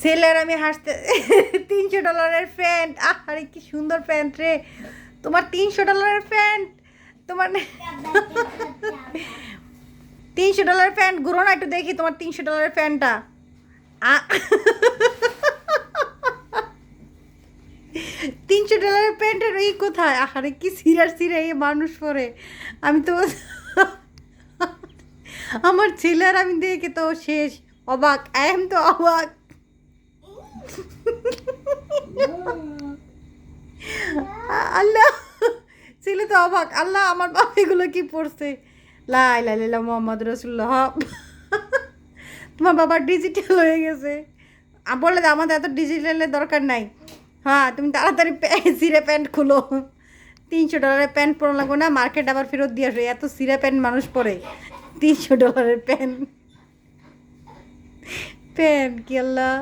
ছেলের আমি হাসতে $300 প্যান্ট, আরে কি সুন্দর প্যান্ট রে তোমার। $300 প্যান্ট তোমার, $300 প্যান্ট। ঘুরো না একটু দেখি তোমার $300 প্যান্টটা। $300 প্যান্টের এই কোথায়? আরে কি সিরার সিরা এই মানুষ পরে। আমি তো আমার ছেলের আমি দেখে তো শেষ, অবাক। আই এম তো অবাক। আল্লাহ, ছেলে তো অবাক। আল্লাহ, আমার বাবা এগুলো কি পড়ছে? লা ইলাহা ইল্লাল্লাহ মুহাম্মদ রাসূলুল্লাহ। তোমার বাবা ডিজিটাল হয়ে গেছে। বলে দাও আমাদের এত ডিজিটালের দরকার নাই। হ্যাঁ, তুমি তাড়াতাড়ি সিরে প্যান্ট খুলো। $300 প্যান্ট পরা লাগবে না, মার্কেট আবার ফেরত দিয়ে আসো। এত সিরে প্যান্ট মানুষ পরে, $300 প্যান্ট। প্যান্ট কি আল্লাহ।